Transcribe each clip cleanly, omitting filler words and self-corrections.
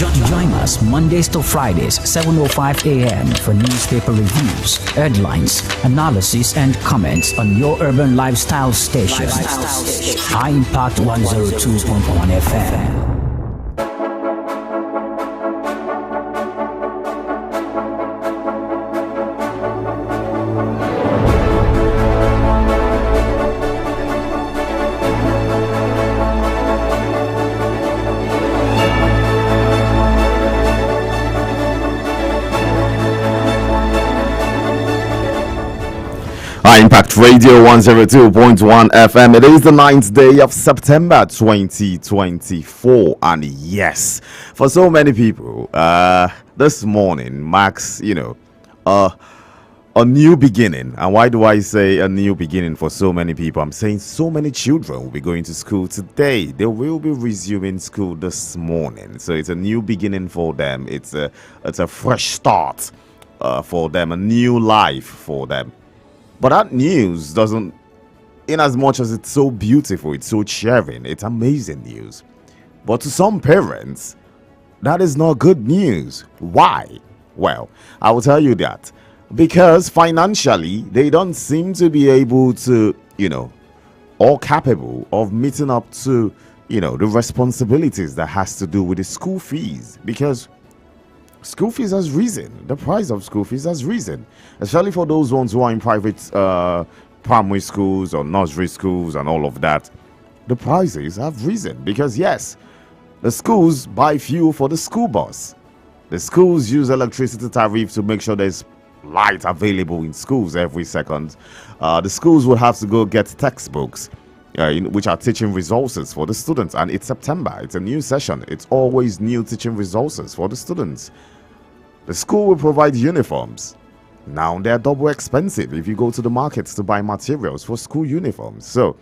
Join us Mondays to Fridays, 7:05 a.m. for newspaper reviews, headlines, analysis, and comments on your urban lifestyle station. High Impact 102.1 FM. Impact Radio 102.1 FM. It is the 9th day of September 2024, and yes, for so many people, this morning marks, a new beginning. And why do I say a new beginning for so many people? I'm saying so many children will be going to school today. They will be resuming school this morning, so it's a new beginning for them. It's a fresh start for them, a new life for them. But that news doesn't, in as much as it's so beautiful, it's so cheering, it's amazing news. But to some parents, that is not good news. Why? Well, I will tell you that. Because financially, they don't seem to be able to, or capable of meeting up to, the responsibilities that has to do with the school fees. Because school fees has risen. The price of school fees has risen, especially for those ones who are in private primary schools or nursery schools and all of that. The prices have risen because, yes, the schools buy fuel for the school bus. The schools use electricity tariff to make sure there's light available in schools every second. The schools will have to go get textbooks, which are teaching resources for the students. And it's September. It's a new session. It's always new teaching resources for the students. The school will provide uniforms. Now they're double expensive if you go to the markets to buy materials for school uniforms. So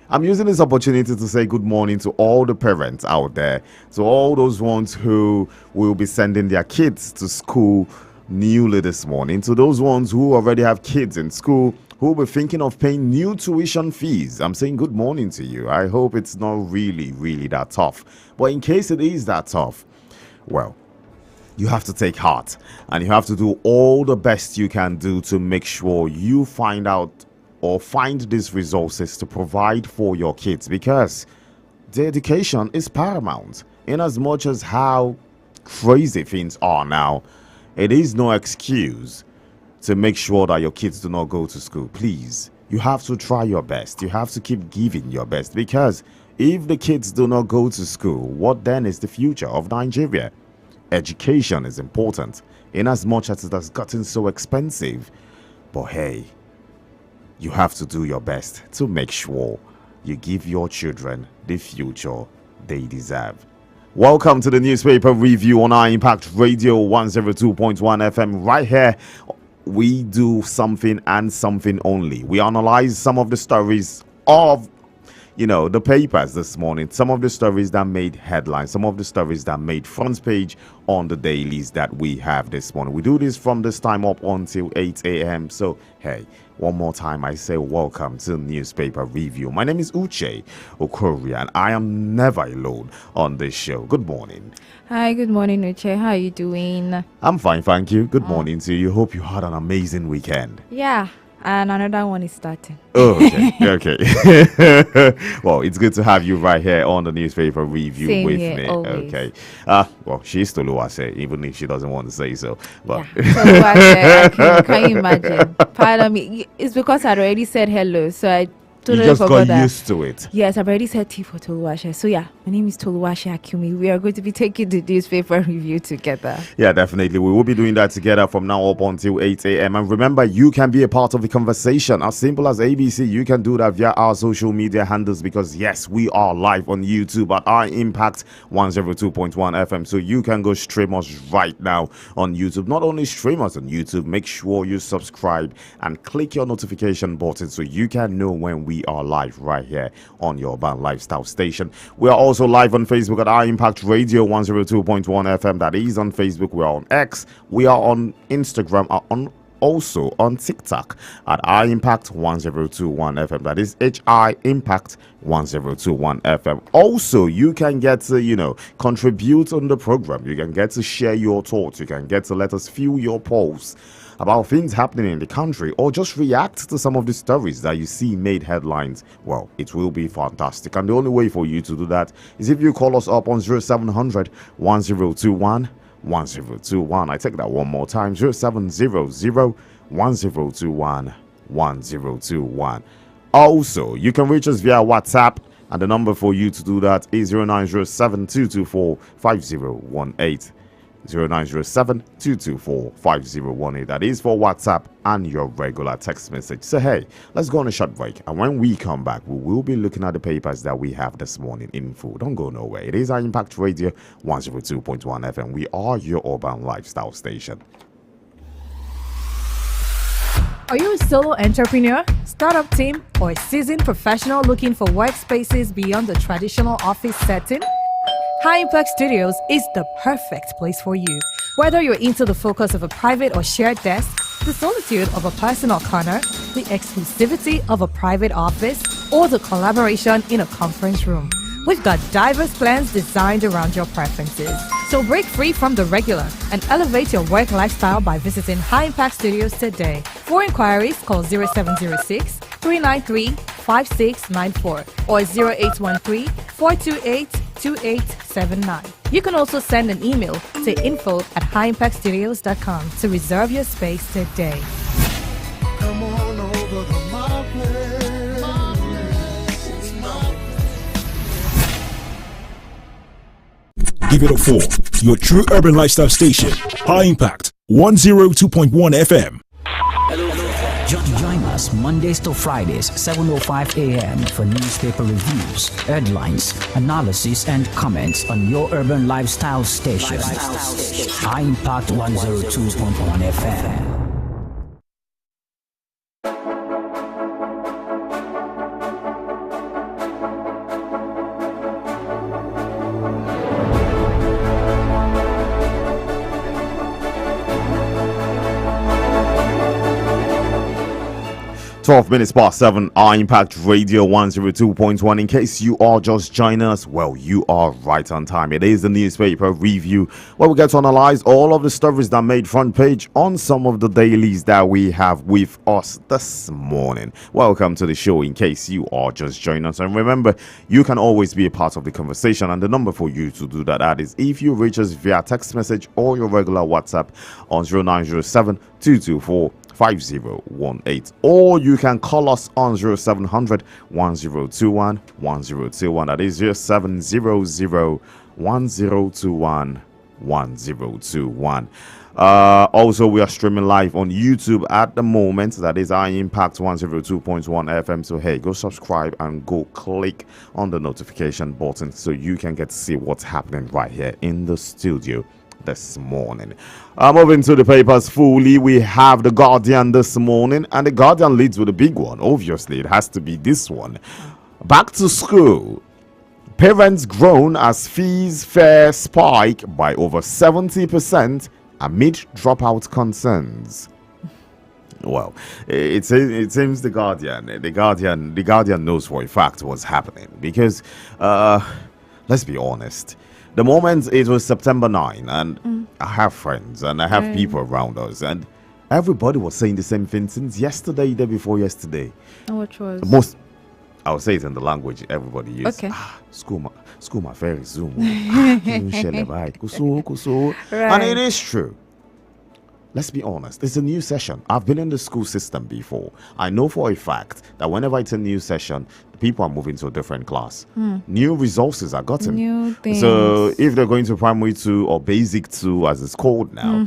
I'm using this opportunity to say good morning to all the parents out there, to all those ones who will be sending their kids to school newly this morning, to those ones who already have kids in school who will be thinking of paying new tuition fees. I'm saying good morning to you. I hope it's not really, really that tough. But in case it is that tough, well, you have to take heart and you have to do all the best you can do to make sure you find out or find these resources to provide for your kids, because the education is paramount. In as much as how crazy things are now, it is no excuse to make sure that your kids do not go to school. Please, you have to try your best. You have to keep giving your best, because if the kids do not go to school, what then is the future of Nigeria? Education is important, in as much as it has gotten so expensive. But hey, you have to do your best to make sure you give your children the future they deserve. Welcome to the newspaper review on our Impact Radio 102.1 FM. Right here, we do something and something only. We analyze some of the stories of the papers this morning, some of the stories that made headlines, some of the stories that made front page on the dailies that we have this morning. We do this from this time up until 8 a.m. So, hey, one more time, I say welcome to newspaper review. My name is Uche Okoria, and I am never alone on this show. Good morning. Hi, good morning, Uche. How are you doing? I'm fine, thank you. Good morning to you. Hope you had an amazing weekend. Yeah. And another one is starting. Oh, okay. Well, it's good to have you right here on the newspaper review Same with here, me. always. Okay. Well, she's Toluwase, even if she doesn't want to say so. But Yeah. So, can you imagine? Pardon me. It's because I already said hello, so I you totally just forgot got that. used to it. Yes, I've already said T for Toluwase. So yeah, my name is Toluwase Akumi. We are going to be taking the newspaper review together. Yeah, definitely. We will be doing that together from now up until 8 a.m. And remember, you can be a part of the conversation. As simple as ABC, you can do that via our social media handles, because yes, we are live on YouTube at our Impact 102.1 FM. So you can go stream us right now on YouTube. Not only stream us on YouTube, make sure you subscribe and click your notification button so you can know when we are live right here on your Urban Lifestyle station. We are also live on Facebook at our Impact Radio 102.1 FM. That is on Facebook. We are on X. We are on Instagram, on also on TikTok at I Impact 1021 FM. That is HI Impact 1021 FM. Also, you can get to, contribute on the program. You can get to share your thoughts. You can get to let us feel your pulse about things happening in the country, or just react to some of the stories that you see made headlines. Well, it will be fantastic. And the only way for you to do that is if you call us up on 0700 1021 1021. I take that one more time, 0700 1021 1021. Also, you can reach us via WhatsApp, and the number for you to do that is 0907 224 5018. 0907-224-5018. That is for WhatsApp and your regular text message. So hey, let's go on a short break, and when we come back, we will be looking at the papers that we have this morning in full. Don't go nowhere. It is our Impact Radio 102.1 FM. We are your urban lifestyle station. Are you a solo entrepreneur, startup team, or a seasoned professional looking for workspaces beyond the traditional office setting? High Impact Studios is the perfect place for you. Whether you're into the focus of a private or shared desk, the solitude of a personal corner, the exclusivity of a private office, or the collaboration in a conference room, we've got diverse plans designed around your preferences. So break free from the regular and elevate your work lifestyle by visiting High Impact Studios today. For inquiries, call 0706 393 5694 or 0813 428 2879. You can also send an email to info@highimpactstudios.com to reserve your space today. Come on over to my place. Give it a 4. Your true urban lifestyle station. High Impact 102.1 FM. Join us Mondays to Fridays, 7:05 a.m. for newspaper reviews, headlines, analysis, and comments on your urban lifestyle station. High Impact 102.1 FM. 12 minutes past 7, I Impact Radio 102.1. In case you are just joining us, well, you are right on time. It is the newspaper review where we get to analyze all of the stories that made front page on some of the dailies that we have with us this morning. Welcome to the show in case you are just joining us. And remember, you can always be a part of the conversation, and the number for you to do that is if you reach us via text message or your regular WhatsApp on 0907 224 5018, or you can call us on 0700 1021 1021. That is 0700 1021 1021. Also, we are streaming live on YouTube at the moment. That is I Impact 102.1 FM. So hey, go subscribe and go click on the notification button so you can get to see what's happening right here in the studio this morning. Moving to the papers fully, we have The Guardian this morning, and The Guardian leads with a big one. Obviously, it has to be this one. Back to school. Parents groan as fees fare spike by over 70% amid dropout concerns. Well, it seems The Guardian knows for a fact what's happening, because let's be honest. The moment it was September 9, and I have friends and I have people around us, and everybody was saying the same thing since yesterday, day before yesterday. Which was? I'll say it in the language everybody uses. Okay. School my fair Zoom. And it is true. Let's be honest, it's a new session. I've been in the school system before. I know for a fact that whenever it's a new session, people are moving to a different class. New resources are gotten. New things. So if they're going to primary 2 or basic 2 as it's called now,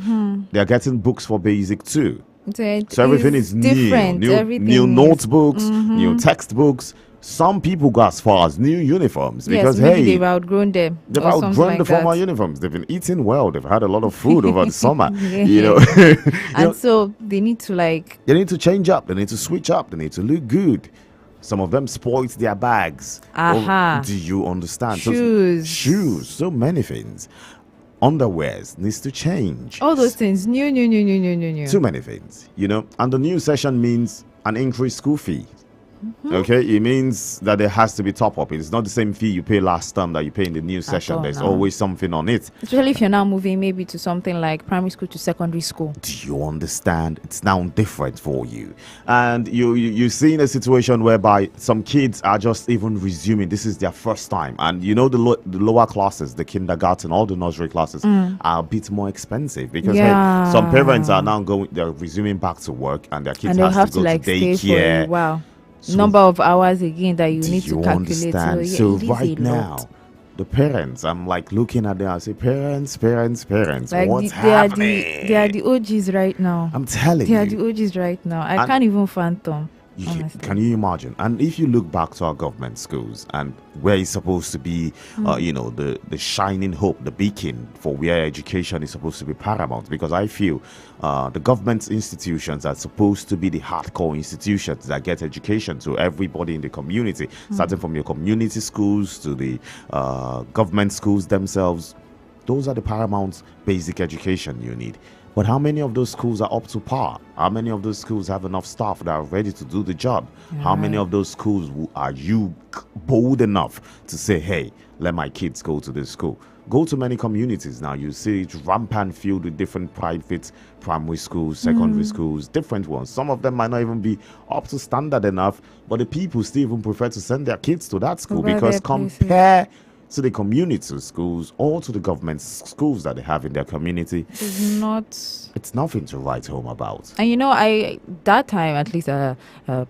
they're getting books for basic 2. So everything is different. New notebooks, new textbooks. Some people go as far as new uniforms because maybe they've outgrown them. They've outgrown the former uniforms. They've been eating well. They've had a lot of food over the summer. So they need to They need to change up. They need to switch up. They need to look good. Some of them spoiled their bags. Do you understand? Shoes. So many things. underwears needs to change. All those things. New. Too many things, and the new session means an increased school fee. Okay, it means that there has to be top up. It's not the same fee you pay last term that you pay in the new session. There's always something on it. Especially if you're now moving maybe to something like primary school to secondary school. Do you understand? It's now different for you. And you see in a situation whereby some kids are just even resuming. This is their first time. And the lower classes, the kindergarten, all the nursery classes are a bit more expensive because hey, some parents are now they're resuming back to work and their kids have to go like to daycare. Wow. So Number of hours again that you need to calculate. Understand? So right now, the parents, I'm like looking at them. I say, parents. Like What's happening? They are the OGs right now. I'm telling they you, are the OGs right now. I can't even fathom. Can you imagine? And if you look back to our government schools and where it's supposed to be, the shining hope, the beacon for where education is supposed to be paramount, because I feel the government institutions are supposed to be the hardcore institutions that get education to everybody in the community, starting from your community schools to the government schools themselves. Those are the paramount basic education you need. But how many of those schools are up to par? How many of those schools have enough staff that are ready to do the job? How many of those schools are you bold enough to say, hey, let my kids go to this school? Go to many communities now. You see it's rampant filled with different private primary schools, secondary schools, different ones. Some of them might not even be up to standard enough, but the people still even prefer to send their kids to that school because compare to the community schools or to the government schools that they have in their community, it's nothing to write home about. And that time, at least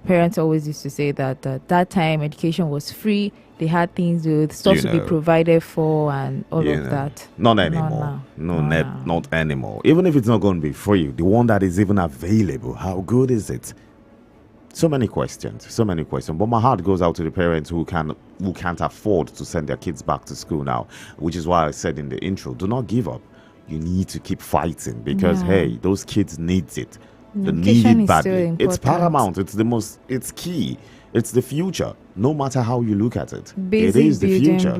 parents always used to say that that time education was free. They had things with stuff to be provided for and all of that. Not anymore. Not anymore. Even if it's not going to be free, the one that is even available, how good is it? So many questions. But my heart goes out to the parents who can't afford to send their kids back to school now, which is why I said in the intro, do not give up. You need to keep fighting because, hey, those kids need it. They need it badly. It's paramount. It's key. It's the future, no matter how you look at it. It is the future.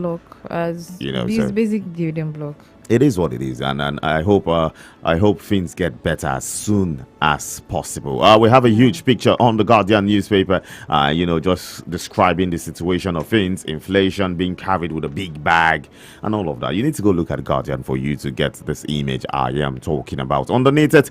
Basic building block. It is what it is, and I hope things get better as soon as possible. We have a huge picture on the Guardian newspaper, just describing the situation of things, inflation being carried with a big bag, and all of that. You need to go look at the Guardian for you to get this image I am talking about. Underneath it,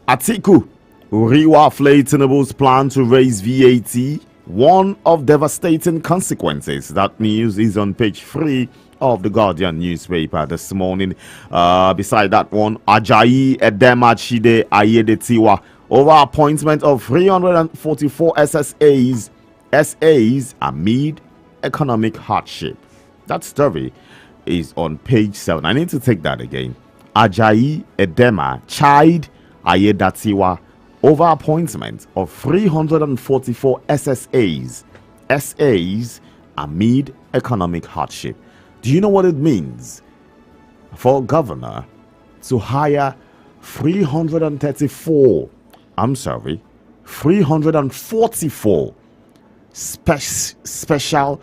Atiku re-waffle Tinubu's plan to raise VAT. One of devastating consequences. That news is on page 3 of the Guardian newspaper this morning. Beside that one, Ajayi Edemachide Ayedetiwa over appointment of 344 SAs amid economic hardship. That story is on page 7. I need to take that again. Ajayi Edemachide Ayedetiwa over appointment of 344 SAs amid economic hardship. Do you know what it means for a governor to hire 344 special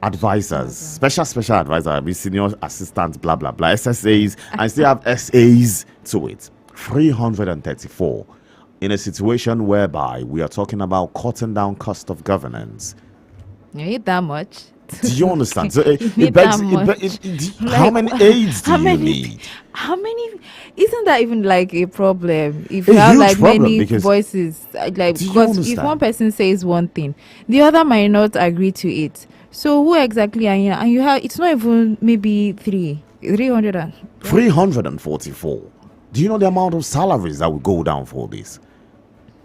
advisors, special advisor, senior assistants, blah blah blah, SSAs, and still have SAs to it. 334 in a situation whereby we are talking about cutting down cost of governance. You need that much? Do you understand? So it begs, how many aides do you need? How many? Isn't that even like a problem? If you have like many voices, like because if one person says one thing, the other might not agree to it. So who exactly are you? And you have, it's not even maybe 344. Do you know the amount of salaries that will go down for this?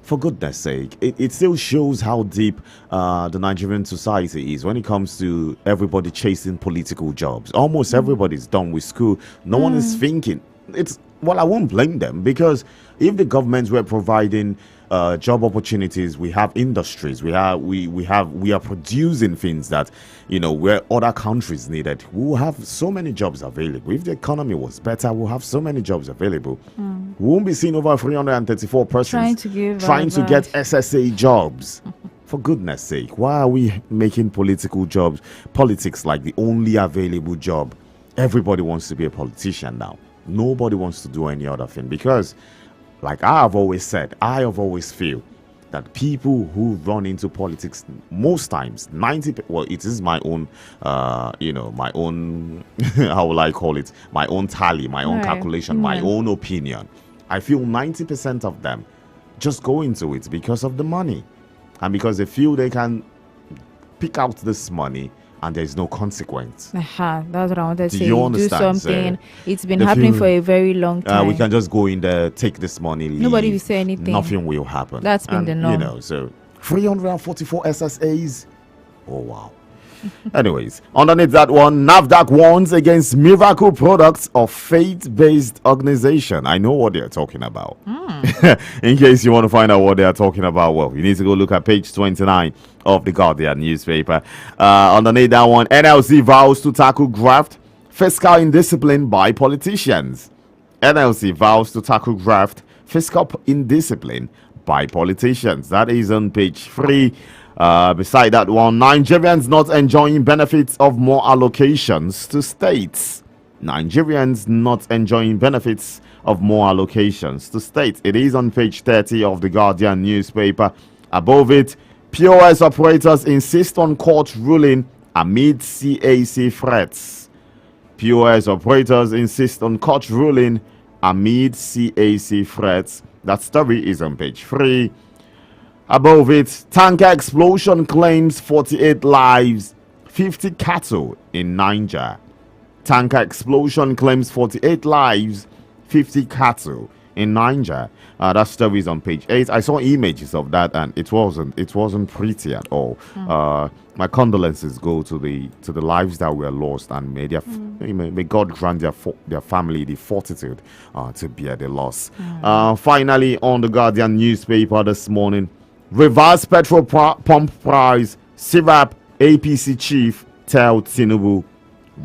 For goodness sake, it still shows how deep the Nigerian society is when it comes to everybody chasing political jobs. Almost everybody's done with school. No one is thinking. I won't blame them, because if the governments were providing job opportunities, we have industries, we are producing things that, where other countries need it. We'll have so many jobs available. If the economy was better, we'll have so many jobs available. We won't be seeing over 334 persons trying to get SSA jobs. For goodness sake, why are we making politics like the only available job? Everybody wants to be a politician now. Nobody wants to do any other thing because, like I have always said, I have always feel that people who run into politics most times 90, well, it is my own my own how will I call it, my own tally, my own calculation, my own opinion. I feel 90% of them just go into it because of the money, and because they feel they can pick out this money and there's no consequence. That's what I wanted to say. You understand? Do something. It's been happening for a very long time. We can just go in there, take this money, leave. Nobody will say anything. Nothing will happen. That's been the norm. So 344 SSAs. Oh, wow. Anyways, underneath that one, NAFDAC warns against miracle products of faith-based organization. I know what they're talking about. In case you want to find out what they're talking about, well, you need to go look at page 29 of the Guardian newspaper. Underneath that one, NLC vows to tackle graft, fiscal indiscipline by politicians. NLC vows to tackle graft, fiscal indiscipline by politicians. That is on page 3. Beside that one, Nigerians not enjoying benefits of more allocations to states. Nigerians not enjoying benefits of more allocations to states. It is on page 30 of the Guardian newspaper. Above it, POS operators insist on court ruling amid CAC threats. POS operators insist on court ruling amid CAC threats. That story is on page 3. Above it, tanker explosion claims 48 lives, 50 cattle in Niger. Tanker explosion claims 48 lives, 50 cattle in Niger. That story is on page 8. I saw images of that and it wasn't pretty at all. My condolences go to the lives that were lost, and may God grant their family the fortitude to bear the loss. Finally, on the Guardian newspaper this morning, reverse petrol pump price, SIVAP APC chief tell Tinubu.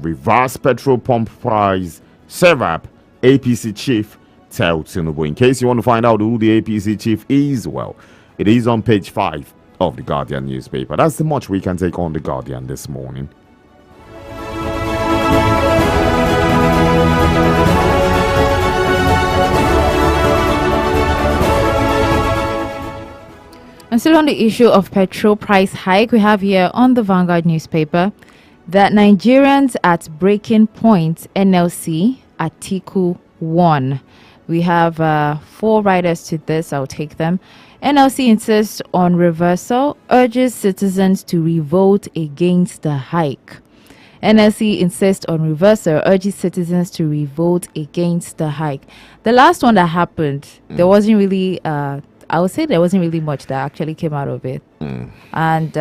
Reverse petrol pump price, SIVAP APC chief tell Tinubu. In case you want to find out who the APC chief is, well, it is on page 5 of the Guardian newspaper. That's the much we can take on the Guardian this morning. And still on the issue of petrol price hike, we have here on the Vanguard newspaper that Nigerians at breaking point, NLC, Article 1. We have 4 riders to this. I'll take them. NLC insists on reversal, urges citizens to revolt against the hike. NLC insists on reversal, urges citizens to revolt against the hike. The last one that happened, there wasn't really... I would say there wasn't really much that actually came out of it. And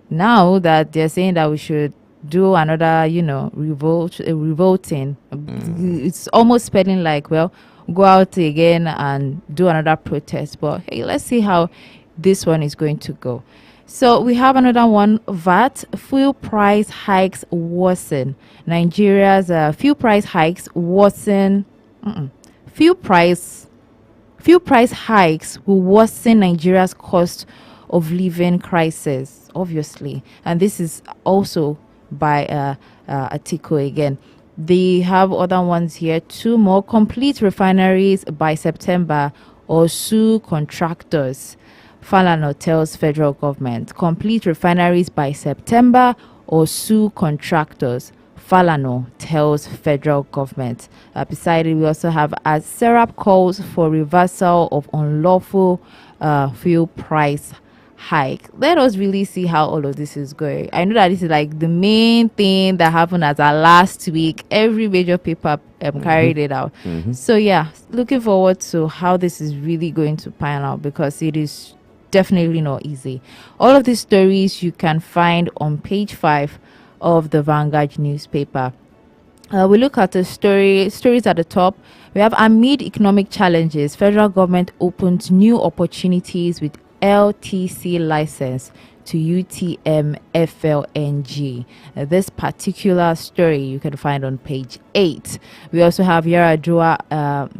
now that they're saying that we should do another, revolting, it's almost spelling like, well, go out again and do another protest. But hey, let's see how this one is going to go. So we have another one, VAT, fuel price hikes worsen. Nigeria's fuel price hikes worsen. Fuel price hikes will worsen Nigeria's cost of living crisis, obviously. And this is also by Atiku again. They have other ones here. 2 more. Complete refineries by September or sue contractors. Falana tells federal government. Complete refineries by September or sue contractors. Falana tells federal government. Beside it, we also have as Serap calls for reversal of unlawful fuel price hike. Let us really see how all of this is going. I know that this is like the main thing that happened as our last week. Every major paper carried it out. So yeah, looking forward to how this is really going to pan out, because it is definitely not easy. All of these stories you can find on page 5 of the Vanguard newspaper. We look at the stories at the top. We have amid economic challenges, federal government opens new opportunities with LTC license to UTM FLNG. This particular story you can find on page 8. We also have Yaradua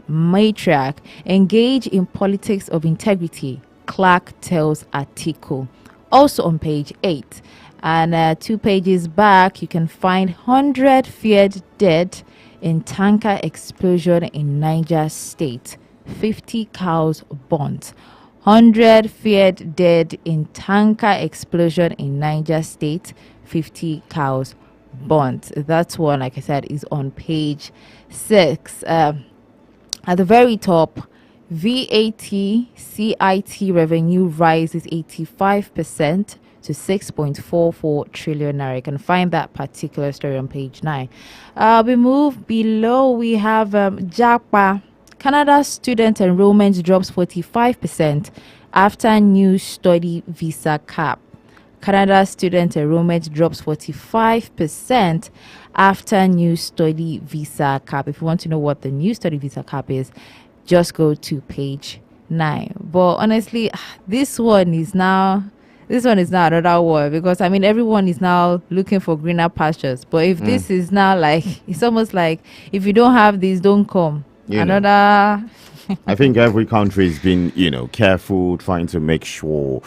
Matriarch, engage in politics of integrity, Clark tells Atiku. Also on page 8. And 2 pages back, you can find 100 feared dead in tanker explosion in Niger State. 50 cows burnt. 100 feared dead in tanker explosion in Niger State. 50 cows burnt. That one, like I said, is on page 6. At the very top, VAT CIT revenue rises 85% to 6.44 trillion naira. You can find that particular story on page 9. We move below. We have JAPA. Canada student enrollment drops 45% after new study visa cap. Canada student enrollment drops 45% after new study visa cap. If you want to know what the new study visa cap is, just go to page 9. But honestly, this one is now another war, because I mean everyone is now looking for greener pastures. But if this is now like, it's almost like if you don't have this, don't come. I think every country has been, careful, trying to make sure,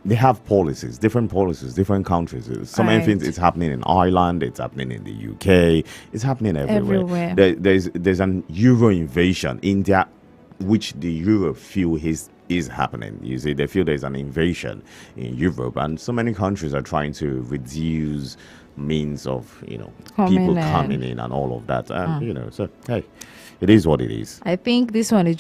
they have policies, different countries. So many things. It's happening in Ireland, it's happening in the UK, it's happening everywhere. There's an Euro invasion. India, which the Euro feel is happening. You see, they feel there's an invasion in Europe, and so many countries are trying to reduce means of people coming in and all of that, and so hey, it is what it is. I think this one is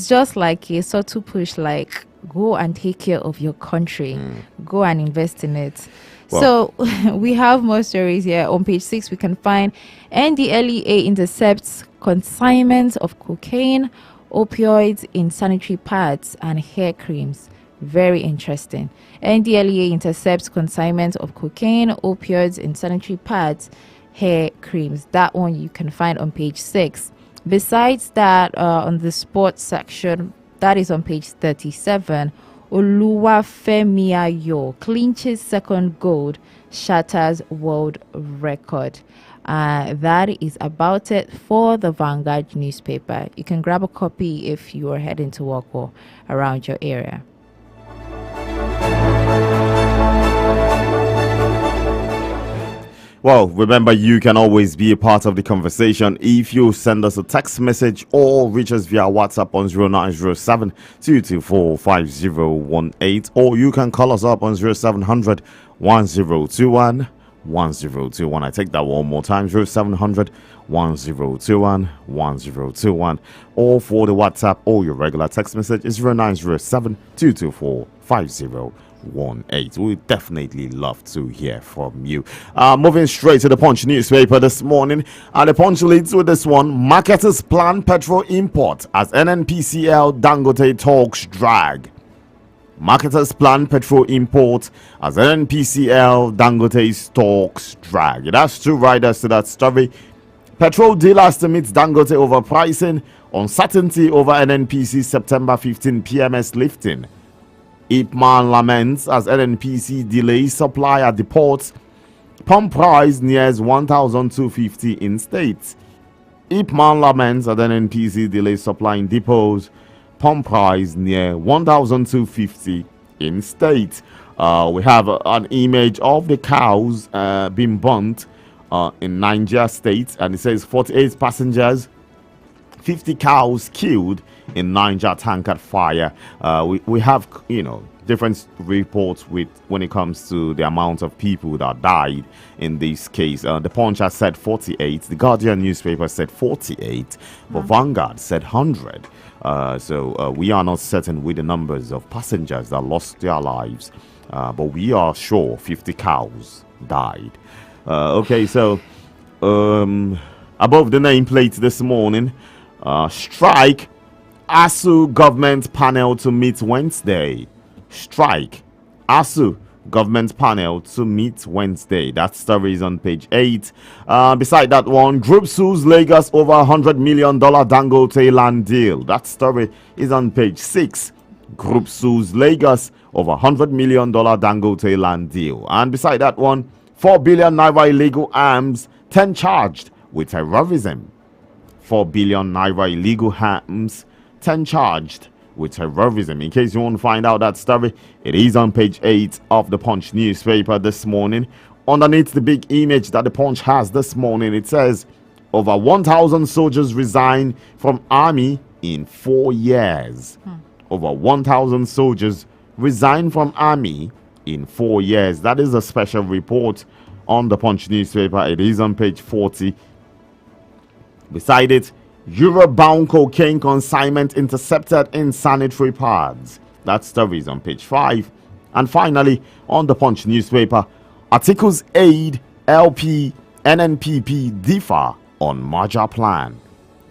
just like a subtle push, like go and take care of your country, go and invest in it. Well, so we have more stories here. On page 6 we can find NDLEA intercepts consignments of cocaine, opioids in sanitary pads and hair creams. Very interesting. NDLEA intercepts consignment of cocaine, opioids in sanitary pads, hair creams. That one you can find on page 6. Besides that, on the sports section, that is on page 37, Oluwafemi Ayo clinches second gold, shatters world record. That is about it for the Vanguard newspaper. You can grab a copy if you are heading to work or around your area. Well, remember, you can always be a part of the conversation if you send us a text message or reach us via WhatsApp on 0907 224 5018, or you can call us up on 0700 1021 1021. I take that one more time, 0700 1021 1021, or for the WhatsApp or your regular text message is 0907 224 5018. We definitely love to hear from you. Moving straight to the Punch newspaper this morning, and the Punch leads with this one: marketers plan petrol import as NNPCL Dangote talks drag. Marketers plan petrol import as NNPCL Dangote's talks drag. That's two riders to that story. Petrol dealers to meet Dangote over pricing, uncertainty over NNPC September 15 PMS lifting. Ipman laments as NNPC delays supply at the ports. Pump price nears 1,250 in states. Ipman laments as NNPC delays supply in depots. Pump price near 1,250 in states. We have an image of the cows being burnt in Niger State, and it says 48 passengers, 50 cows killed in Niger tanker fire. We have different reports with when it comes to the amount of people that died in this case. The Punch has said 48, the Guardian newspaper said 48, but Vanguard said 100. So we are not certain with the numbers of passengers that lost their lives, but we are sure 50 cows died. Okay, so above the nameplate this morning, strike, ASU government panel to meet Wednesday. Strike, ASU government panel to meet Wednesday. That story is on page 8. Beside that one, group sues Lagos over $100 million Dangote land deal. That story is on page 6. Group sues Lagos over $100 million Dangote land deal. And beside that one, 4 billion naira illegal arms, 10 charged with terrorism. 4 billion naira illegal arms, 10 charged with terrorism. In case you want to find out that story, it is on page 8 of the Punch newspaper this morning. underneath the big image that the Punch has this morning, it says over 1,000 soldiers resign from army in 4 years. Over 1,000 soldiers resign from army in 4 years. That is a special report on the Punch newspaper. It is on page 40. Beside it, Europe-bound cocaine consignment intercepted in sanitary pads. That story is on page 5. And finally, on the Punch newspaper, articles aid LP NNPP differ on merger plan.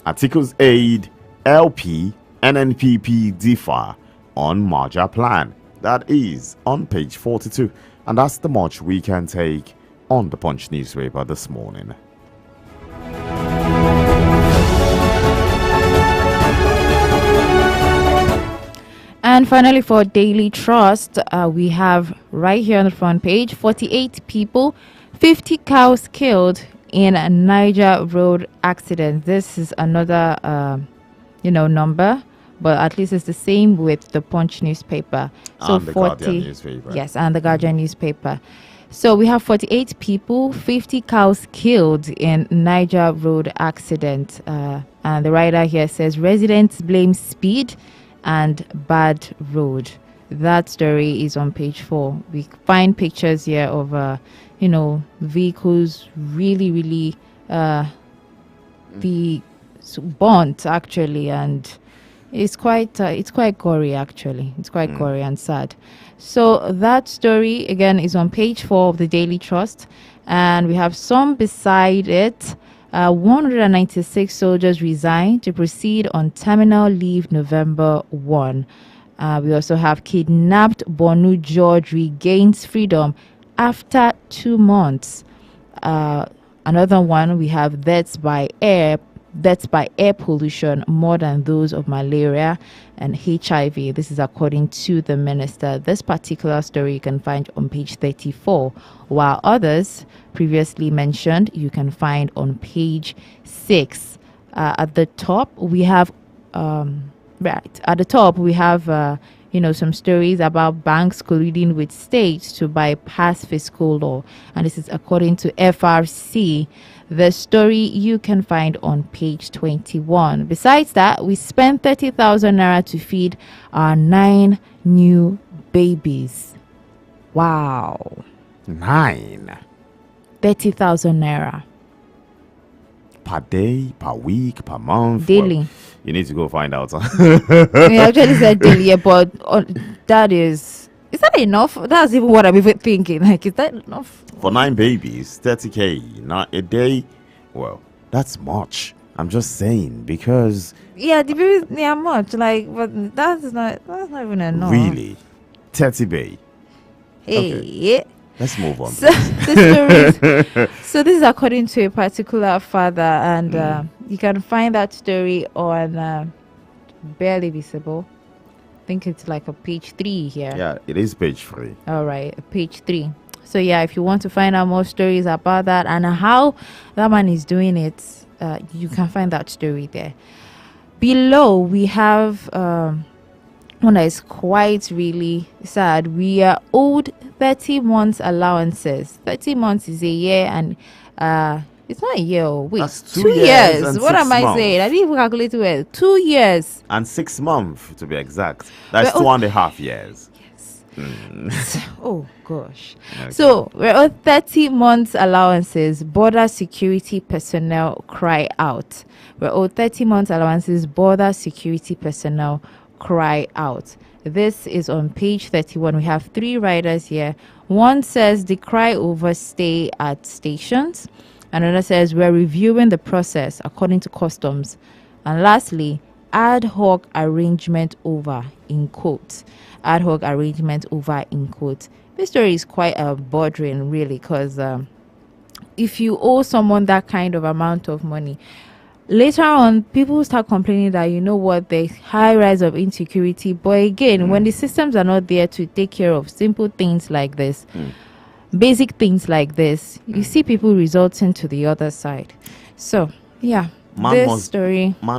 Articles aid LP NNPP differ on merger plan. That is on page 42. And that's the much we can take on the Punch newspaper this morning. And finally, for Daily Trust, we have right here on the front page 48 people, 50 cows killed in a Niger road accident. This is another, number, but at least it's the same with the Punch newspaper. So and the Guardian newspaper. Yes, and the Guardian newspaper. So we have 48 people, 50 cows killed in Niger road accident. And the writer here says residents blame speed and bad road. That story is on page 4. We find pictures here of vehicles really the burnt actually, and it's quite gory actually. It's quite gory and sad. So that story again is on page 4 of the Daily Trust, and we have some beside it. 196 soldiers resigned to proceed on terminal leave November 1. We also have kidnapped Bonu George regains freedom after 2 months. Another one, we have deaths by air pollution more than those of malaria and HIV. This is according to the minister. This particular story you can find on page 34, while others previously mentioned you can find on page 6. At the top we have some stories about banks colluding with states to bypass fiscal law, and this is according to FRC. The story you can find on page 21. Besides that, we spent 30,000 naira to feed our 9 new babies. Wow. 9. 30,000 naira. Per day, per week, per month? Daily. Well, you need to go find out. We actually said daily, but that is that enough? That's even what I'm even thinking. Like, is that enough? For 9 babies, 30K, not a day. Well, that's much. I'm just saying, because yeah, the babies they are much. Like, but that's not even enough. Really, 30 bay. Hey, okay. Let's move on. So so this is according to a particular father, and you can find that story on Barely Visible. I think it's like a page 3 here. Yeah, it is page 3. All right, page 3. So yeah, if you want to find out more stories about that and how that man is doing it, you can find that story there. Below we have one that is quite really sad. We are owed 30 months allowances. 30 months is a year, and it's not a year. Wait, that's 2 years. And what am I months. saying? I didn't even calculate it well. 2 years and 6 months to be exact. That's 2.5 years. Oh gosh. Okay. So we're on 30 months allowances. Border security personnel cry out. We're on 30 months allowances. Border security personnel cry out. This is on page 31. We have 3 riders here. One says the cry over stay at stations. Another says we're reviewing the process according to customs. And lastly, ad hoc arrangement over, in quotes. Ad hoc arrangement over, in quotes. This story is quite bothering, really, because if you owe someone that kind of amount of money, later on people start complaining that, you know what, there's high rise of insecurity. But again, when the systems are not there to take care of simple things like this, basic things like this, you see people resulting to the other side. So yeah, man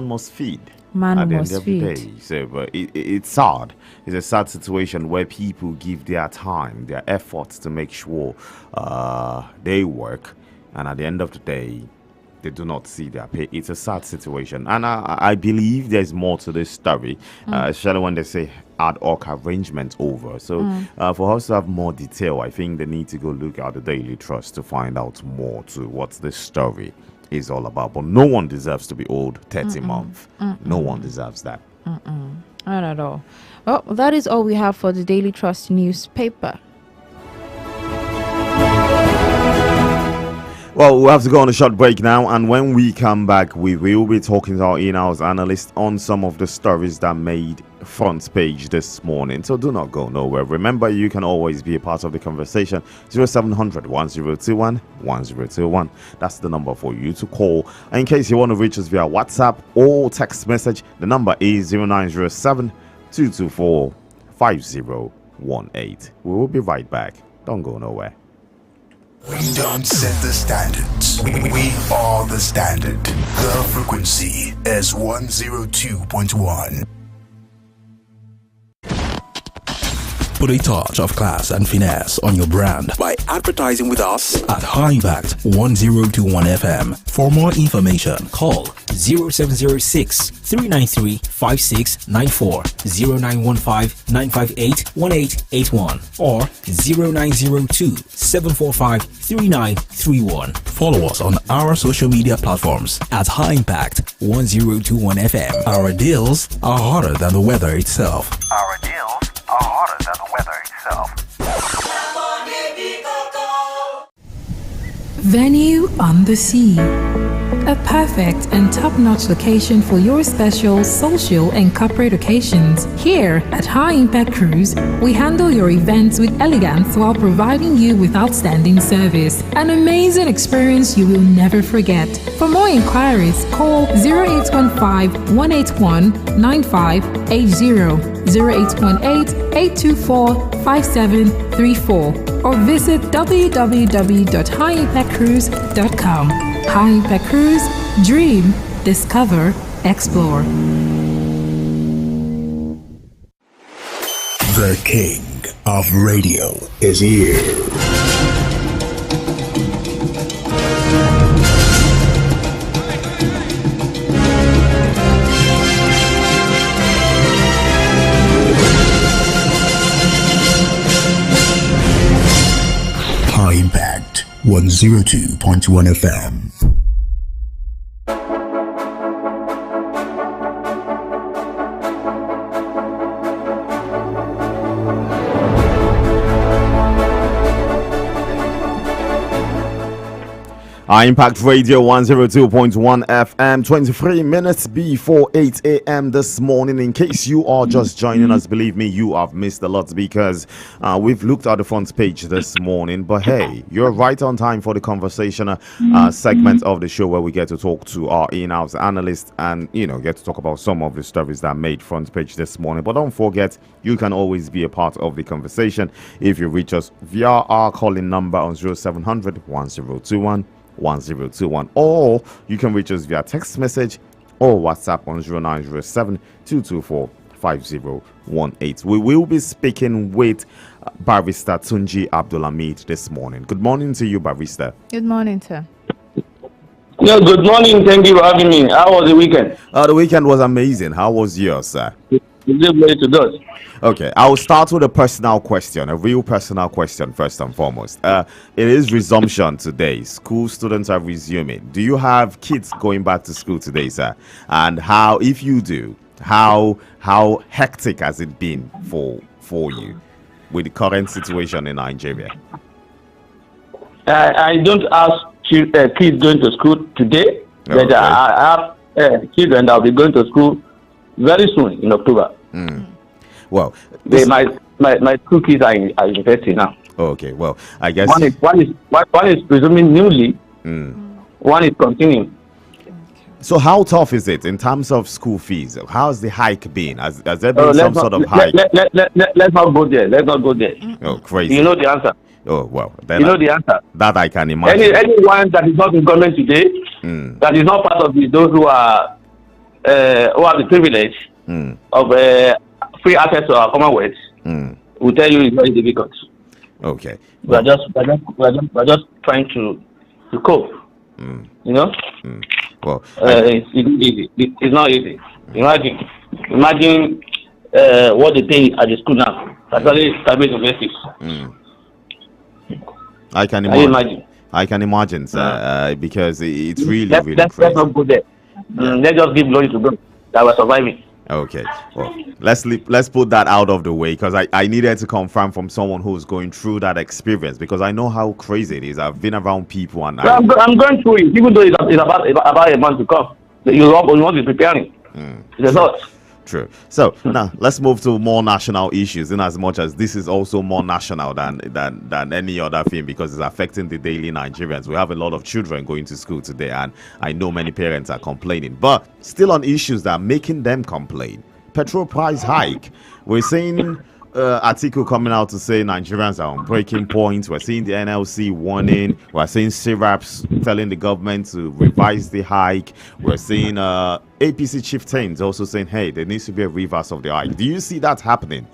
must feed. Man at the must end of the feed. day. So, but it's sad. It's a sad situation where people give their time, their efforts to make sure they work, and at the end of the day, they do not see their pay. It's a sad situation, and I believe there's more to this story, especially when they say ad hoc arrangement over. So for us to have more detail, I think they need to go look at the Daily Trust to find out more to what this story is all about. But no one deserves to be owed 30 months. No one deserves that. Not at all. Well, that is all we have for the Daily Trust newspaper. Well, we'll have to go on a short break now, and when we come back, we will be talking to our in-house analyst on some of the stories that made front page this morning. So do not go nowhere. Remember, you can always be a part of the conversation. 0700 1021 1021. That's the number for you to call. And in case you want to reach us via WhatsApp or text message, the number is 0907 224 5018. We will be right back. Don't go nowhere. We don't set the standards. We are the standard. The frequency is 102.1. Put a touch of class and finesse on your brand by advertising with us at High Impact 1021 FM. For more information, call 0706 393 5694, 0915 958 1881, or 0902 745 3931. Follow us on our social media platforms at High Impact 1021 FM. Our deals are hotter than the weather itself. Our deals are hotter than the weather itself. Venue on the Sea. A perfect and top-notch location for your special social and corporate occasions. Here at High Impact Cruise, we handle your events with elegance while providing you with outstanding service. An amazing experience you will never forget. For more inquiries, call 0815-181-9580, 0818-824-5734, or visit www.highimpactcruise.com. High Impact Cruise, dream, discover, explore. The king of radio is here. High Impact 102.1 FM. Impact Radio 102.1 FM, 23 minutes before 8 a.m. this morning. In case you are just joining us, believe me, you have missed a lot because we've looked at the front page this morning. But hey, you're right on time for the conversation segment of the show where we get to talk to our in-house analyst and, get to talk about some of the stories that made front page this morning. But don't forget, you can always be a part of the conversation if you reach us via our calling number on 0700 1021 1021, or you can reach us via text message or WhatsApp on 0907 224 5018. We will be speaking with Barrister Tunji Abdulhamid this morning. Good morning to you, Barrister. Good morning, sir. Yeah, good morning. Thank you for having me. How was the weekend? The weekend was amazing. How was yours, sir? Okay, I'll start with a personal question, a real personal question first and foremost. It is resumption today. School students are resuming. Do you have kids going back to school today, sir? And how, if you do, how hectic has it been for you with the current situation in Nigeria? I don't ask kids going to school today, but I have children that will be going to school very soon in October. Well, my two kids are in university now. Okay, well, I guess one is presuming newly, one is continuing. So how tough is it in terms of school fees? How's the hike been? Has there been some sort of hike? Let's not go there. Let's not go there. Oh, crazy! You know the answer. Oh well, then you know the answer. That I can imagine. Anyone that is not in government today, that is not part of those who are who have the privilege of free access to our Commonwealth will tell you it's very difficult. Okay. We're just trying to cope. You know? Well, it's not easy. Imagine what they pay at the school now. Particularly private universities. I can imagine. I can imagine, sir, because it's really crazy. Let's not go there. Let's just give glory to God that we're surviving. Okay, well, let's put that out of the way, because I needed to confirm from someone who's going through that experience, because I know how crazy it is. I've been around people, and I'm going through it, even though it's about a month to come. You want to be preparing. It's a lot. True. So now let's move to more national issues, in as much as this is also more national than any other thing, because it's affecting the daily Nigerians. We have a lot of children going to school today, and I know many parents are complaining, but still on issues that are making them complain. Petrol price hike. We're seeing article coming out to say Nigerians are on breaking points. We're seeing the NLC warning. We're seeing SIRAPs telling the government to revise the hike. We're seeing APC chieftains also saying, hey, there needs to be a reverse of the hike. Do you see that happening?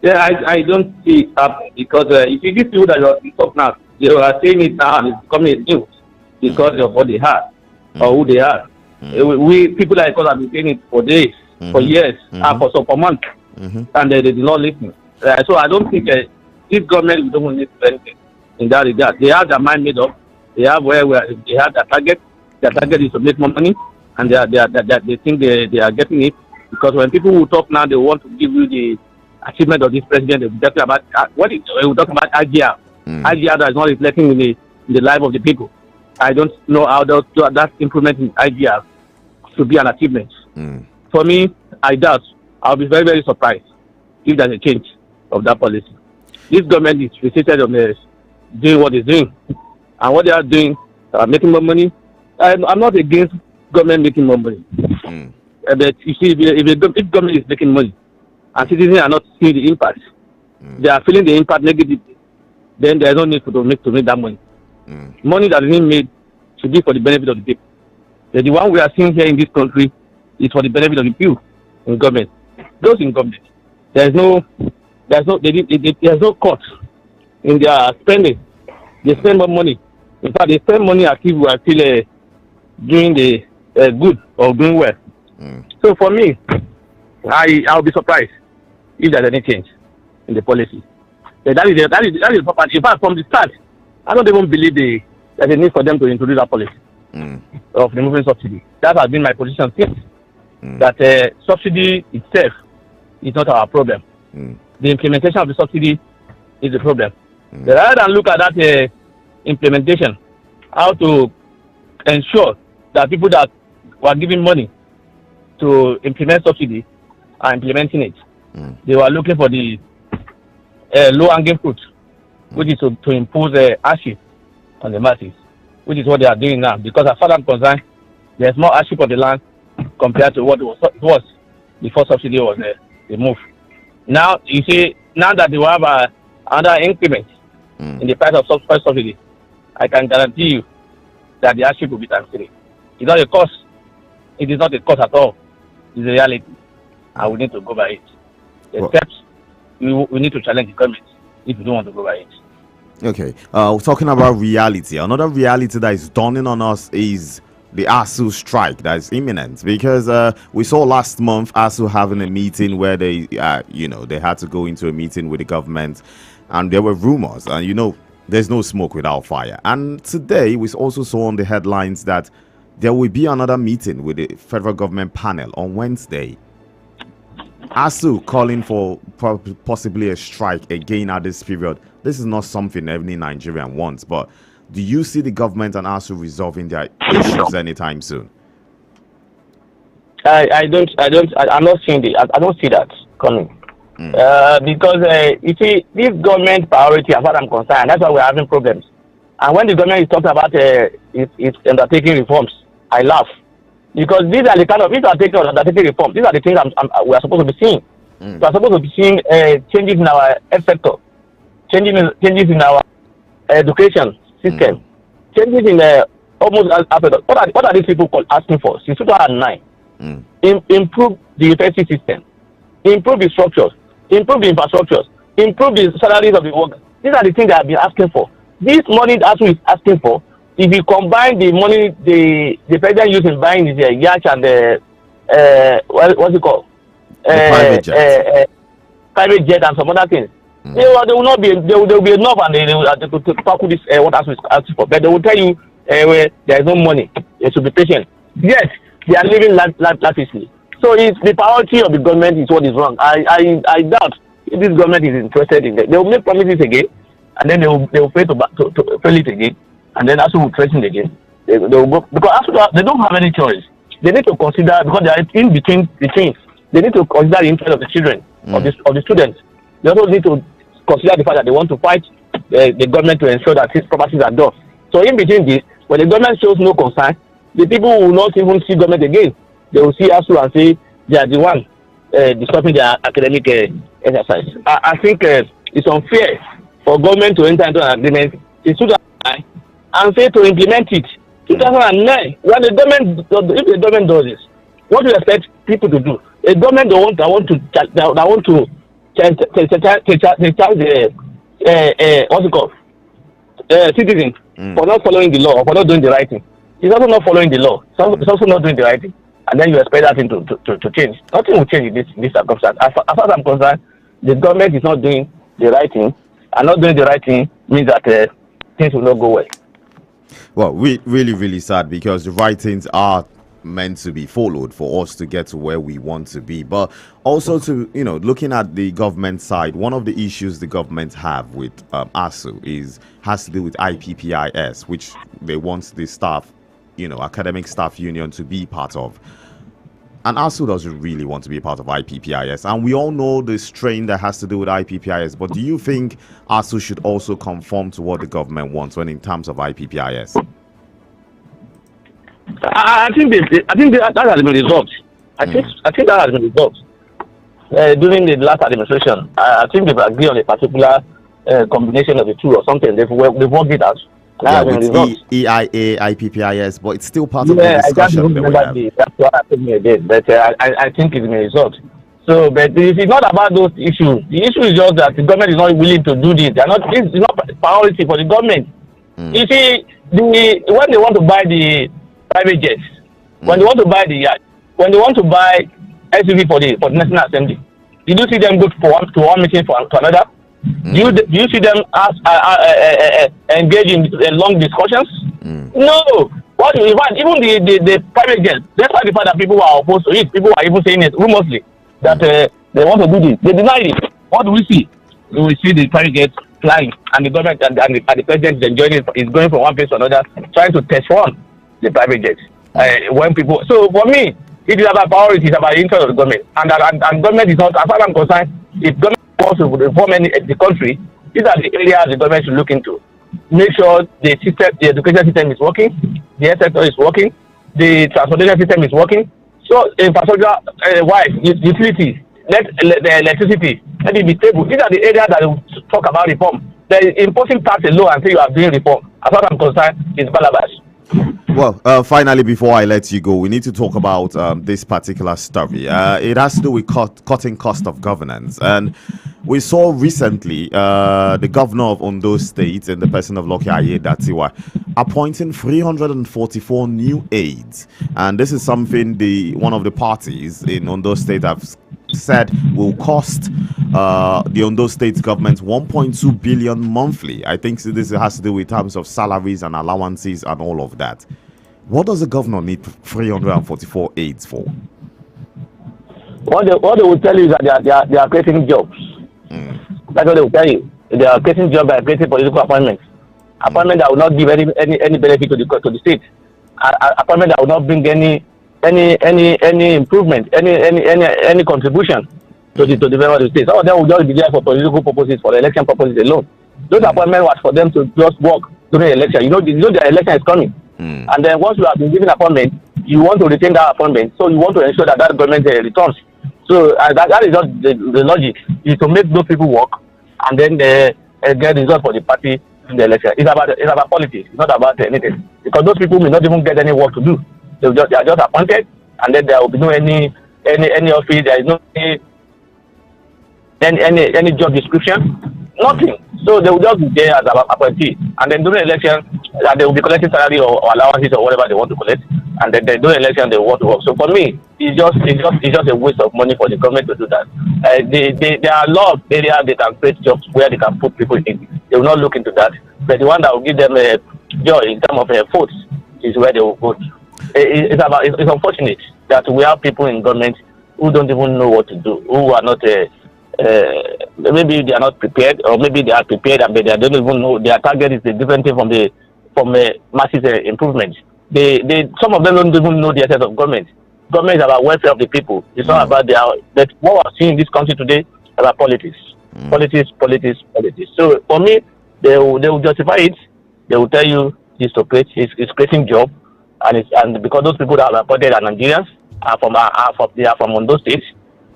Yeah, I don't see it happening, because if you give people that you're talking now, they are saying it now and it's coming in news because of what they had or who they are. We people like us have been saying it for days, for years, for months, and they did not listen. So I don't think this government don't need to do anything in that regard. They have their mind made up. They have where they have their target. Their target is to make more money, and they think they are getting it. Because when people will talk now, they want to give you the achievement of this president. They will talk about IGR. IGR that is not reflecting in the life of the people. I don't know how that improvement in IGR should be an achievement. For me, I doubt. I'll be very, very surprised if there's a change of that policy. This government is fixated on doing what it's doing, and what they are doing, making more money. I'm not against government making more money, but you see, if government is making money and citizens are not seeing the impact, they are feeling the impact negatively, then there is no need to make that money. Money that is being made should be for the benefit of the people. The one we are seeing here in this country is for the benefit of the people in government. Those in government, there's no cut in their spending. They spend more money. In fact, they spend money as if we are still doing the good or doing well. So for me, I'll be surprised if there's any change in the policy. That is the property. In fact, from the start, I don't even believe there's a need for them to introduce that policy of removing subsidy. That has been my position since. That subsidy itself is not our problem. The implementation of the subsidy is the problem. Rather than look at that implementation, how to ensure that people that were giving money to implement subsidy are implementing it. They were looking for the low-hanging fruit, which is to impose hardship on the masses, which is what they are doing now. Because as far as I'm concerned, there's more hardship on the land compared to what it was before subsidy was removed. Now, you see, now that they will have another increment in the price of subsidy, I can guarantee you that the hardship will be times 3. It's not a cost. It is not a cost at all. It's a reality. And we need to go by it. The steps, we need to challenge the government if we don't want to go by it. Okay. Talking about reality, another reality that is dawning on us is the ASUU strike that is imminent, because we saw last month ASUU having a meeting where they had to go into a meeting with the government, and there were rumors, and there's no smoke without fire. And today we also saw on the headlines that there will be another meeting with the federal government panel on Wednesday. ASUU calling for possibly a strike again at this period. This is not something every Nigerian wants, but do you see the government and ASUU resolving their issues anytime soon? I'm not seeing I don't see that coming. Because you see, this government priority, as far as I'm concerned, that's why we're having problems. And when the government is talking about its undertaking reforms, I laugh. Because these are the kind of, if you are taking undertaking reforms, these are the things we are supposed to be seeing. We are supposed to be seeing changes in our health sector, changes in our education system, changes in almost half a dozen. What are these people asking for? Since 2009, improve the university system, improve the structures, improve the infrastructures, improve the salaries of the workers. These are the things they have been asking for. This money that ASUU is asking for, if you combine the money the president used in buying his yacht and what's it called? Private jet and some other things. They will not be. There will be enough, and they will to tackle this what ASUU is asking for. But they will tell you where there is no money. You should be patient. Yes, they are living lavishly. So it's the priority of the government is what is wrong. I doubt if this government is interested in that. They will make promises again, and then they will fail to fail it again, and then ASUU will threaten again. They will go because ASUU they don't have any choice. They need to consider because they are in between the things. They need to consider the interest of the children of the students. They also need to consider the fact that they want to fight the government to ensure that these properties are done. So in between this, when the government shows no concern, the people will not even see government again. They will see ASUU and say they are the one disturbing their academic exercise. I think it's unfair for government to enter into an agreement in 2009 and fail to implement it. 2009, when the government, if the government does this, what do you expect people to do? A government that want to charge the what's it called citizens for not following the law or for not doing the right thing. It's also not following the law. It's also not doing the right thing. And then you expect that thing to change. Nothing will change in this circumstance. As far as I'm concerned, the government is not doing the right thing, and not doing the right thing means that things will not go well. Well, really sad because the right things are meant to be followed for us to get to where we want to be. But also to, looking at the government side, one of the issues the government have with ASUU has to do with IPPIS, which they want the staff, academic staff union to be part of. And ASUU doesn't really want to be part of IPPIS. And we all know the strain that has to do with IPPIS. But do you think ASUU should also conform to what the government wants when in terms of IPPIS? I think that has been resolved. I think that has been resolved during the last administration. I think they've agreed on a particular combination of the two or something. They've worked it out. With EIA, IPPIS, but it's still part of the discussion. That's what I think again. But I think it's been resolved. So, but it's not about those issues. The issue is just that the government is not willing to do this. It's not priority for the government. You see, when they want to buy the private jets, when they want to buy the yacht, when they want to buy SUV for the National Assembly, did you see them go to one meeting to another? Do you see them engage in long discussions? No. Even the private jets, despite the fact that people are opposed to it, people are even saying it rumorsly that they want to do this. They deny it. What do we see? We see the private jets flying, and the government and the president is enjoying it. Is going from one place to another, trying to test one the private jets. So for me, it is about priorities, about the interest of the government, and government is not, as far as I'm concerned, if government wants to reform the country, these are the areas the government should look into. Make sure the education system is working, the health sector is working, the transportation system is working. So infrastructure wise, utilities, the electricity, let it be stable. These are the areas that will talk about reform. The imposing tax alone until you are doing reform, as far as I'm concerned, is balabash. Well, finally, before I let you go, we need to talk about this particular story. It has to do with cutting cost of governance. And we saw recently the governor of Ondo State, in the person of Lucky Aiyedatiwa, appointing 344 new aides. And this is something one of the parties in Ondo State have said will cost the Ondo State government 1.2 billion monthly. I think this has to do with terms of salaries and allowances and all of that. What does the governor need 344 aides for? What they will tell you is that they are creating jobs. That's what they will tell you. They are creating jobs by creating political appointments. Appointment that will not give any benefit to the state. Appointment that will not bring any improvement, any contribution to the development of the state. Some of them will just be there for political purposes, for election purposes alone. Those appointments was for them to just work during the election. You know the election is coming. And then once you have been given appointment, you want to retain that appointment. So you want to ensure that government returns. So that is not the logic. Is to make those people work and then they get results for the party in the election. It's about politics. It's not about anything. because those people may not even get any work to do. They are just appointed, and then there will be no any office. There is no any job description, nothing. So they will just be there as an appointee, and then during the election, they will be collecting salary or allowances or whatever they want to collect, and then during the election they want to work. So for me, it's just a waste of money for the government to do that. There are a lot of areas they can create jobs where they can put people in. They will not look into that, but the one that will give them joy in terms of votes is where they will vote. It's unfortunate that we have people in government who don't even know what to do, who are not. Maybe they are not prepared, or maybe they are prepared and they don't even know their target is a different thing from masses improvement. Some of them don't even know the essence of government. Government is about welfare of the people. It's not about that. What we're seeing in this country today is about politics. Politics. So for me, they will justify it. They will tell you it's to create, it's creating job, and because those people that are appointed are Nigerians, are from Ondo State,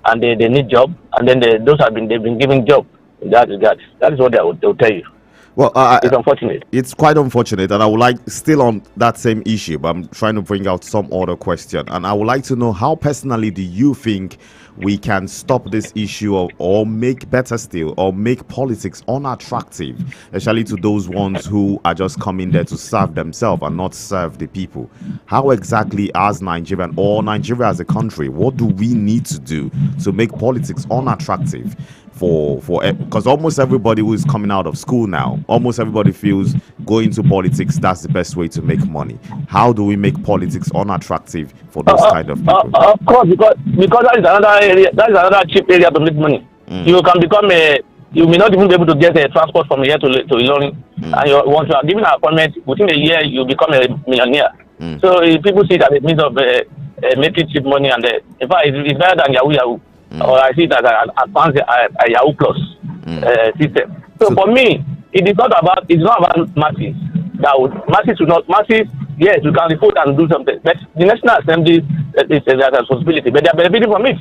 and they need job, and then they've been giving job in that regard. That is what they'll tell you. Well, it's unfortunate. It's quite unfortunate, and I would like, still on that same issue, but I'm trying to bring out some other question, and I would like to know, how personally do you think we can stop this issue or make better still, or make politics unattractive, especially to those ones who are just coming there to serve themselves and not serve the people? How exactly, as Nigerian or Nigeria as a country, what do we need to do to make politics unattractive? Because almost everybody who is coming out of school now, almost everybody feels going to politics, that's the best way to make money. How do we make politics unattractive for those kind of people? Of course, because that is another area, that is another cheap area to make money. You can become you may not even be able to get a transport from here to Ilorin, and once you are given an appointment, within a year you become a millionaire. So people see that it means of making cheap money, and in fact it's better than Yahoo. Or I see it as an advanced Yahoo Plus system. So for me, it's not about masses. Masses. Yes, you can report and do something, but the National Assembly is a responsibility. But they are benefiting from it.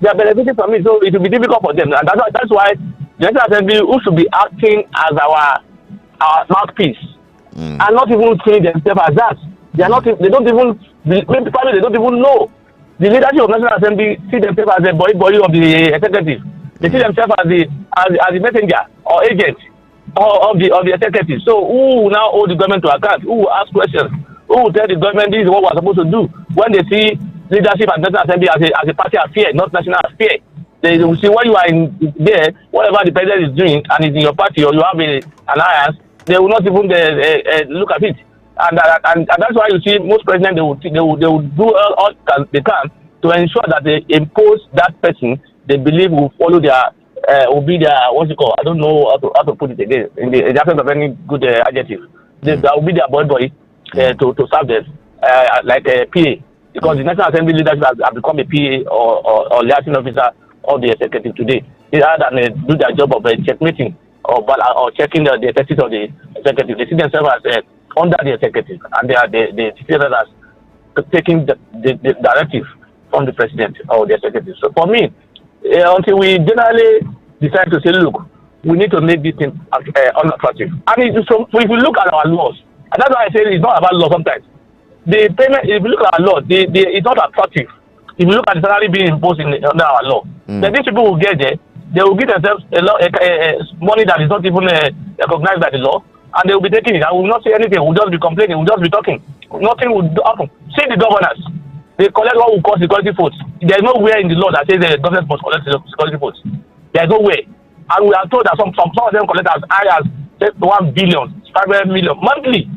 They are benefiting from it, so it will be difficult for them, and that's why the National Assembly should be acting as our mouthpiece, and not even treating themselves as that. They are not. They don't even. Maybe probably they don't even know. The leadership of National Assembly see themselves as a body of the executive. They see themselves as the messenger or agent of the executive. So who will now hold the government to account? Who will ask questions? Who will tell the government this is what we're supposed to do? When they see leadership and National Assembly as a party affair, not national affair, they will see when you are in there, whatever the president is doing, and it's in your party or you have an alliance, they will not even look at it. And that's why you see most presidents they will do all they can to ensure that they impose that person they believe will follow their will be their what's it called? I don't know how to put it again in the absence of any good adjective. That will be their boy to serve them like a PA, because the National Assembly leadership has become a PA or liaison officer of the executive today. Rather than do their job of checkmating or checking the effectiveness of the executive, they see themselves as under the executive, and they see that as taking the directive from the president or the executive. So for me, until we generally decide to say, look, we need to make this thing unattractive. And if you look at our laws, and that's why I say it's not about law sometimes. The payment, if you look at our law, it's not attractive. If you look at the salary being imposed under our law, then these people will get there, they will give themselves money that is not even recognized by the law, and they will be taking it. I will not say anything. We'll just be complaining. We'll just be talking. Nothing will happen. See the governors. They collect what we call security votes. There is nowhere in the law that says the government must collect security votes. There is no way. And we are told that some of them collect as high as 1 billion, 500 million monthly.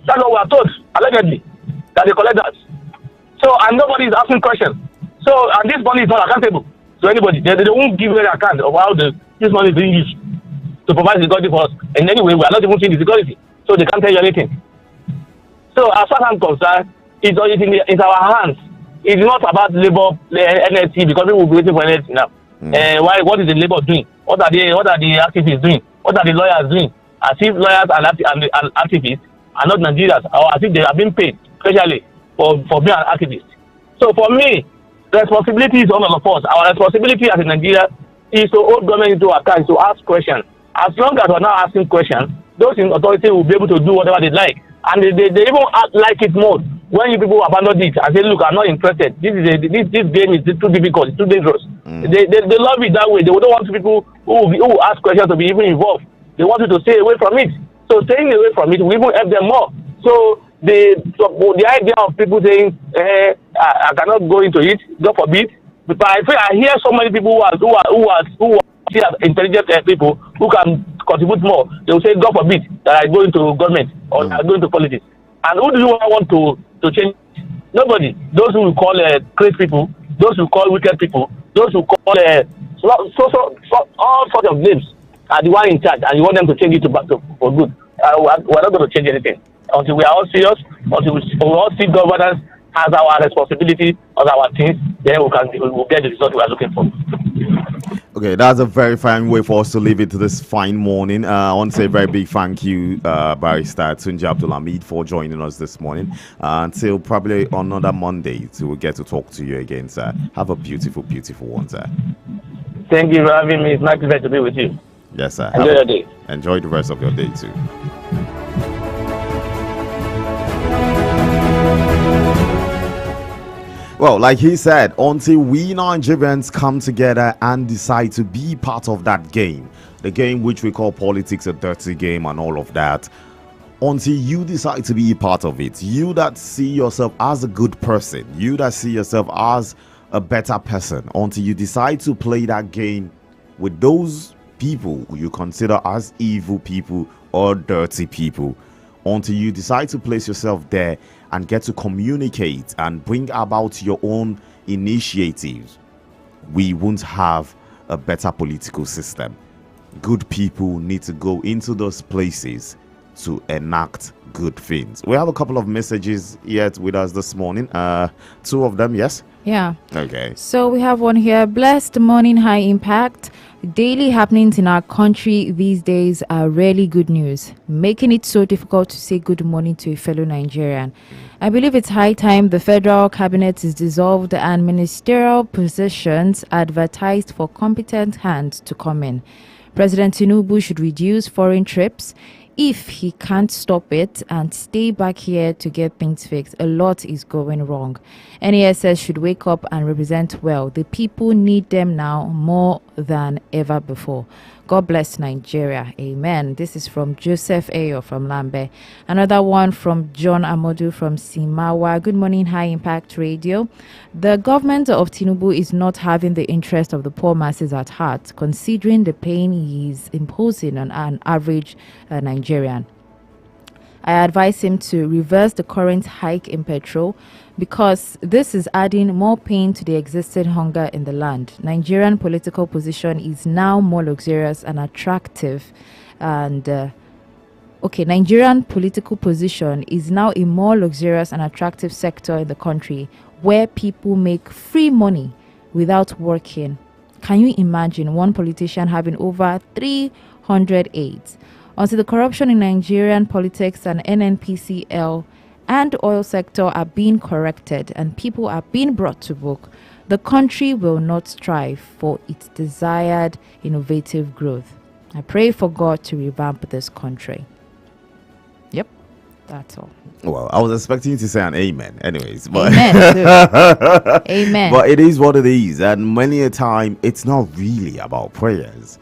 That's what we are told, allegedly, that they collect that. So, and nobody is asking questions. So, and this money is not accountable to anybody. They won't give any account of how this money is being used to provide security for us. In any way, we are not even seeing the security. So they can't tell you anything. So as far as I'm concerned, it's in our hands. It's not about labor, NLT, because we will be waiting for NLT now. What is the labor doing? What are the activists doing? What are the lawyers doing? As if lawyers and activists are not Nigerians, or as if they have been paid, especially for being an activist. So for me, the responsibility is on all of us. Our responsibility as a Nigerian is to hold government into account, to ask questions. As long as we're not asking questions, those in authority will be able to do whatever they like. And they even like it more when you people abandon it and say, look, I'm not interested. This game is too difficult, it's too dangerous. They love it that way. They don't want people who ask questions to be even involved. They want you to stay away from it. So staying away from it will even help them more. So the idea of people saying, I cannot go into it, God forbid. But I hear so many people who are intelligent people who can contribute more. They will say, God forbid, that I go into government or I go into politics. And who do you want to change? Nobody. Those who call crazy people, those who call wicked people, those who call all sorts of names are the one in charge, and you want them to change it for good. We're not going to change anything until we are all serious, until we all see governance as our responsibility, as our things. Then we'll get the result we are looking for. Okay, that's a very fine way for us to leave it this fine morning. I want to say a very big thank you, Barrister Tunji Abdulhamid, for joining us this morning. Until probably on another Monday, we'll get to talk to you again, sir. Have a beautiful, beautiful one, sir. Thank you for having me. It's my pleasure to be with you. Yes, sir. Enjoy your day. Enjoy the rest of your day, too. Well, like he said, until we Nigerians come together and decide to be part of that game, the game which we call politics, a dirty game and all of that, until you decide to be a part of it, you that see yourself as a good person, you that see yourself as a better person, until you decide to play that game with those people who you consider as evil people or dirty people, until you decide to place yourself there and get to communicate and bring about your own initiatives, we won't have a better political system. Good people need to go into those places to enact good things. We have a couple of messages yet with us this morning. Two of them, yes? Yeah. Okay. So we have one here. Blessed morning, high impact. Daily happenings in our country these days are really good news, making it so difficult to say good morning to a fellow Nigerian. I believe it's high time the federal cabinet is dissolved and ministerial positions advertised for competent hands to come in. President Tinubu should reduce foreign trips if he can't stop it and stay back here to get things fixed. A lot is going wrong. NESS should wake up and represent well. The people need them now more than ever before. God bless Nigeria. Amen. This is from Joseph Ayo from Lambe. Another one from John Amodu from Simawa. Good morning, High Impact Radio. The government of Tinubu is not having the interest of the poor masses at heart, considering the pain he is imposing on an average Nigerian. I advise him to reverse the current hike in petrol because this is adding more pain to the existing hunger in the land. Nigerian political position is now more luxurious and attractive. Nigerian political position is now a more luxurious and attractive sector in the country where people make free money without working. Can you imagine one politician having over 300 aides? Until the corruption in Nigerian politics and NNPCL and oil sector are being corrected and people are being brought to book, the country will not strive for its desired innovative growth. I pray for God to revamp this country. Yep, that's all. Well, I was expecting you to say an amen anyways. But Amen. Amen. But it is what it is. And many a time, it's not really about prayers.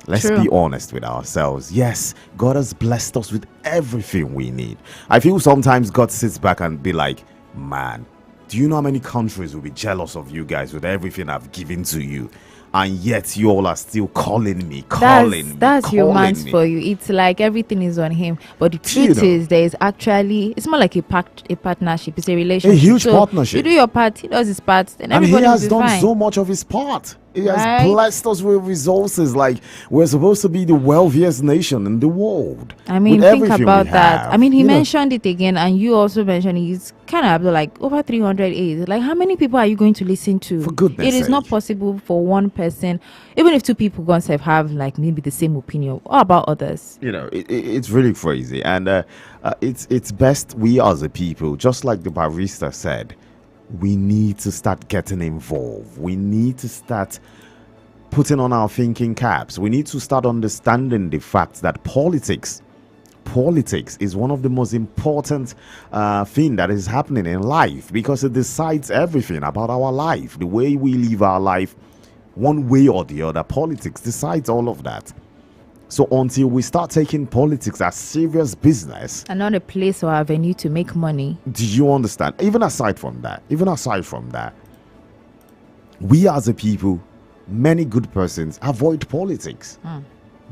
Let's be honest with ourselves. Yes, God has blessed us with everything we need. I feel sometimes God sits back and be like, man, do you know how many countries will be jealous of you guys with everything I've given to you? And yet you all are still calling me. That's humans for you. It's like everything is on him. But the truth is, there is actually, it's more like a partnership. It's a relationship. A huge partnership. You do your part, he does his part, then and everybody he has done fine. So much of his part. He has blessed us with resources. Like, we're supposed to be the wealthiest nation in the world. I mean, think about that. I mean, he mentioned it again, and you also mentioned he's kind of like over 300 aides. Like, how many people are you going to listen to? For goodness sake. It is not possible for one person, even if two people going to have like maybe the same opinion. What about others? You know, it's really crazy. And it's best we as a people, just like the barrister said, we need to start getting involved. We need to start putting on our thinking caps. We need to start understanding the fact that politics politics is one of the most important thing that is happening in life, because it decides everything about our life, the way we live our life, one way or the other. Politics decides all of that. So until we start taking politics as serious business and not a place or avenue to make money, do you understand? Even aside from that, we as a people, many good persons avoid politics.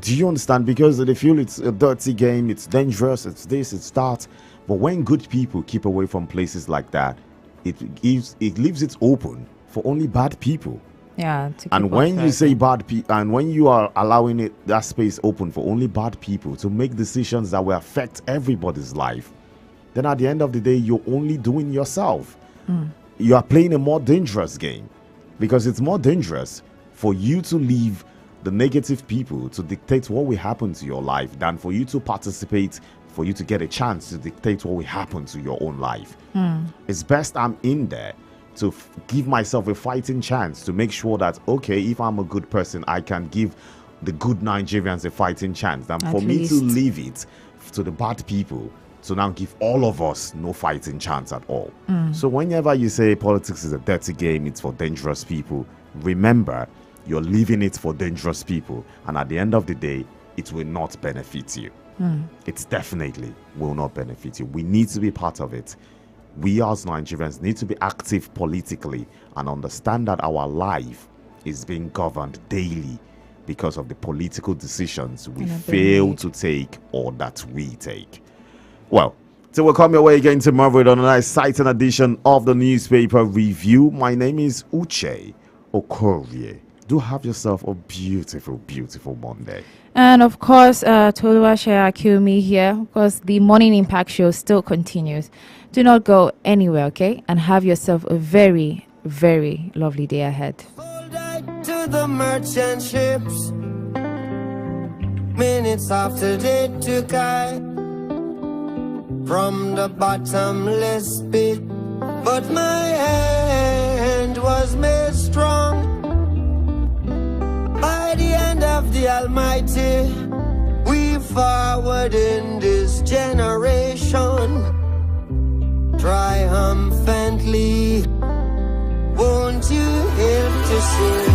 Do you understand? Because they feel it's a dirty game, it's dangerous, it's this, it's that. But when good people keep away from places like that, it leaves it open for only bad people. Yeah. And when you say bad people, and when you are allowing that space open for only bad people to make decisions that will affect everybody's life, then at the end of the day, you're only doing yourself. You are playing a more dangerous game, because it's more dangerous for you to leave the negative people to dictate what will happen to your life than for you to participate, for you to get a chance to dictate what will happen to your own life. It's best I'm in there to give myself a fighting chance to make sure that, okay, if I'm a good person, I can give the good Nigerians a fighting chance than for me to leave it to the bad people to now give all of us no fighting chance at all. So whenever you say politics is a dirty game, it's for dangerous people, remember, you're leaving it for dangerous people, and at the end of the day, it will not benefit you. It definitely will not benefit you. We need to be part of it. We as Nigerians need to be active politically and understand that our life is being governed daily because of the political decisions we fail to take or that we take. Well, so we'll come your way again tomorrow with another exciting edition of the newspaper review. My name is Uche Okorie. Do have yourself a beautiful, beautiful Monday. And of course, Toluwase Akumi here, because the Morning Impact show still continues. Do not go anywhere, okay? And have yourself a very, very lovely day ahead. To the merchant ships, minutes after they took I from the bottomless pit, but my hand was made strong by the hand of the Almighty. We forward in this generation triumphantly. Won't you help to sing?